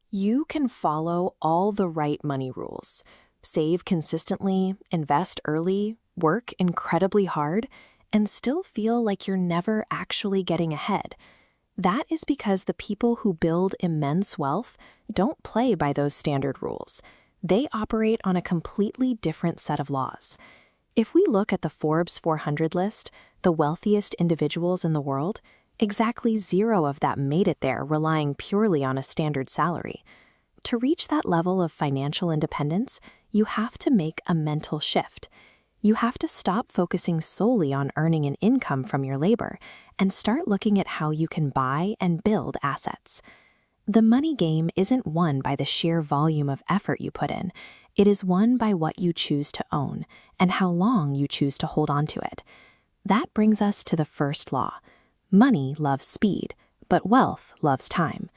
You can follow all the right money rules, save consistently, invest early, work incredibly hard, and still feel like you're never actually getting ahead. That is because the people who build immense wealth don't play by those standard rules. They operate on a completely different set of laws. If we look at the Forbes 400 list, the wealthiest individuals in the world, exactly 0 of that made it there relying purely on a standard salary. To reach that level of financial independence, you have to make a mental shift. You have to stop focusing solely on earning an income from your labor and start looking at how you can buy and build assets. The money game isn't won by the sheer volume of effort you put in. It is won by what you choose to own and how long you choose to hold on to it. That brings us to the first law. Money loves speed, but wealth loves time.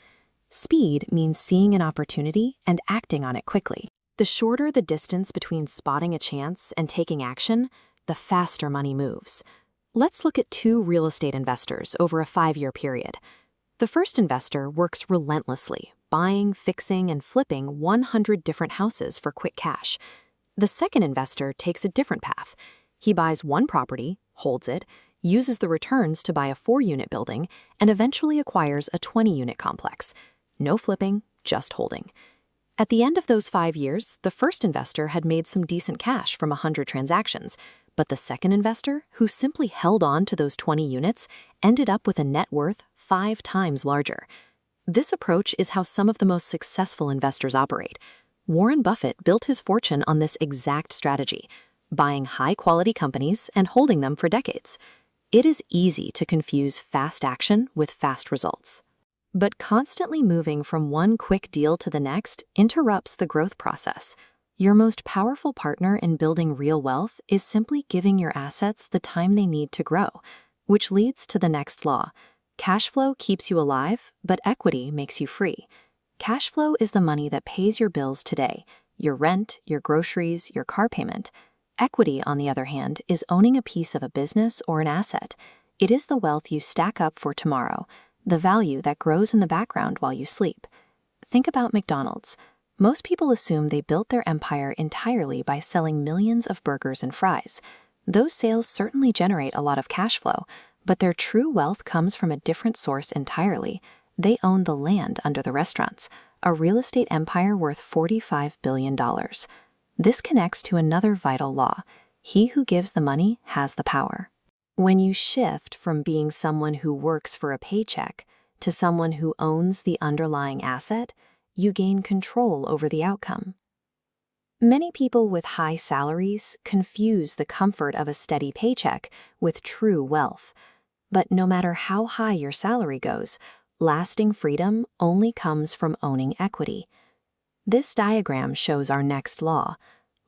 Speed means seeing an opportunity and acting on it quickly. The shorter the distance between spotting a chance and taking action, the faster money moves. Let's look at 2 real estate investors over a 5-year period. The first investor works relentlessly, buying, fixing, and flipping 100 different houses for quick cash. The second investor takes a different path. He buys one property, holds it, uses the returns to buy a 4-unit building, and eventually acquires a 20-unit complex. No flipping, just holding. At the end of those 5 years, the first investor had made some decent cash from 100 transactions, but the second investor, who simply held on to those 20 units, ended up with a net worth 5 times larger. This approach is how some of the most successful investors operate. Warren Buffett built his fortune on this exact strategy, buying high-quality companies and holding them for decades. It is easy to confuse fast action with fast results. But constantly moving from one quick deal to the next interrupts the growth process. Your most powerful partner in building real wealth is simply giving your assets the time they need to grow, which leads to the next law. Cash flow keeps you alive, but equity makes you free. Cash flow is the money that pays your bills today, your rent, your groceries, your car payment. Equity, on the other hand, is owning a piece of a business or an asset. It is the wealth you stack up for tomorrow, the value that grows in the background while you sleep. Think about McDonald's. Most people assume they built their empire entirely by selling millions of burgers and fries. Those sales certainly generate a lot of cash flow, but their true wealth comes from a different source entirely. They own the land under the restaurants, a real estate empire worth $45 billion. This connects to another vital law. He who gives the money has the power. When you shift from being someone who works for a paycheck to someone who owns the underlying asset, you gain control over the outcome. Many people with high salaries confuse the comfort of a steady paycheck with true wealth. But no matter how high your salary goes, lasting freedom only comes from owning equity. This diagram shows our next law.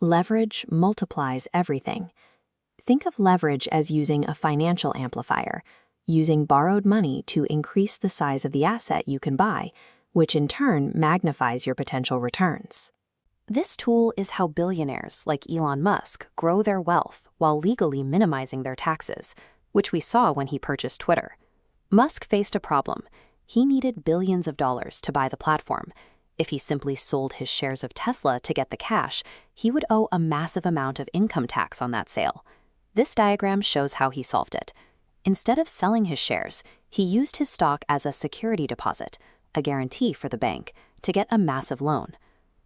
Leverage multiplies everything. Think of leverage as using a financial amplifier, using borrowed money to increase the size of the asset you can buy, which in turn magnifies your potential returns. This tool is how billionaires like Elon Musk grow their wealth while legally minimizing their taxes, which we saw when he purchased Twitter. Musk faced a problem. He needed billions of dollars to buy the platform. If he simply sold his shares of Tesla to get the cash, he would owe a massive amount of income tax on that sale. This diagram shows how he solved it. Instead of selling his shares, he used his stock as a security deposit, a guarantee for the bank, to get a massive loan.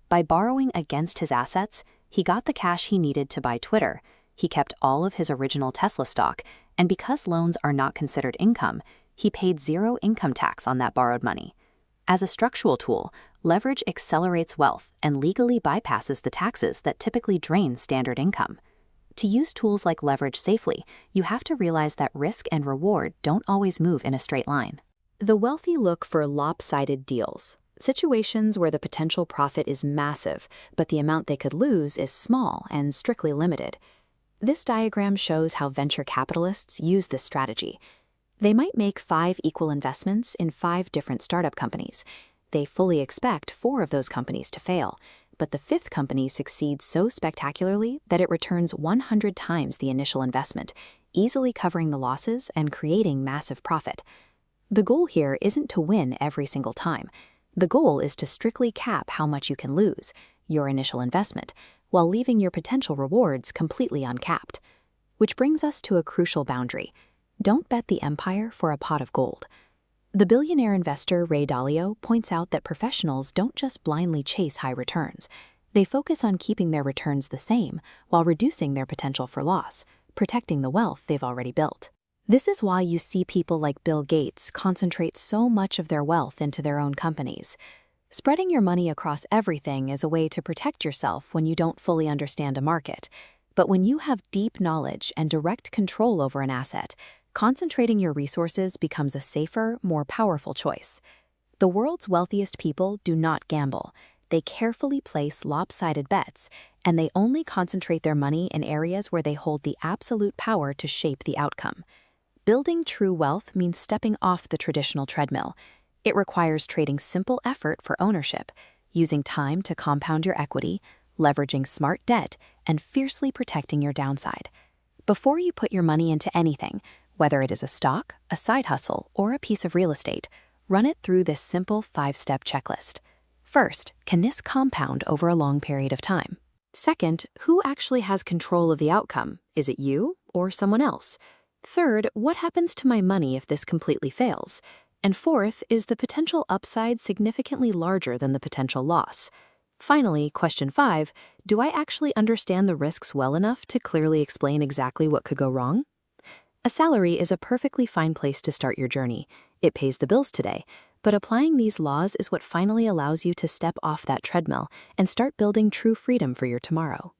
By borrowing against his assets, he got the cash he needed to buy Twitter. He kept all of his original Tesla stock, and because loans are not considered income, he paid 0 income tax on that borrowed money. As a structural tool, leverage accelerates wealth and legally bypasses the taxes that typically drain standard income. To use tools like leverage safely, you have to realize that risk and reward don't always move in a straight line. The wealthy look for lopsided deals, situations where the potential profit is massive, but the amount they could lose is small and strictly limited. This diagram shows how venture capitalists use this strategy. They might make 5 equal investments in 5 different startup companies. They fully expect 4 of those companies to fail, but the 5th company succeeds so spectacularly that it returns 100 times the initial investment, easily covering the losses and creating massive profit. The goal here isn't to win every single time. The goal is to strictly cap how much you can lose, your initial investment, while leaving your potential rewards completely uncapped. Which brings us to a crucial boundary. Don't bet the empire for a pot of gold. The billionaire investor Ray Dalio points out that professionals don't just blindly chase high returns. They focus on keeping their returns the same while reducing their potential for loss, protecting the wealth they've already built. This is why you see people like Bill Gates concentrate so much of their wealth into their own companies. Spreading your money across everything is a way to protect yourself when you don't fully understand a market. But when you have deep knowledge and direct control over an asset, concentrating your resources becomes a safer, more powerful choice. The world's wealthiest people do not gamble. They carefully place lopsided bets, and they only concentrate their money in areas where they hold the absolute power to shape the outcome. Building true wealth means stepping off the traditional treadmill. It requires trading simple effort for ownership, using time to compound your equity, leveraging smart debt, and fiercely protecting your downside. Before you put your money into anything, whether it is a stock, a side hustle, or a piece of real estate, run it through this simple 5-step checklist. First, can this compound over a long period of time? Second, who actually has control of the outcome? Is it you or someone else? Third, what happens to my money if this completely fails? And fourth, is the potential upside significantly larger than the potential loss? Finally, question 5, do I actually understand the risks well enough to clearly explain exactly what could go wrong? A salary is a perfectly fine place to start your journey. It pays the bills today, but applying these laws is what finally allows you to step off that treadmill and start building true freedom for your tomorrow.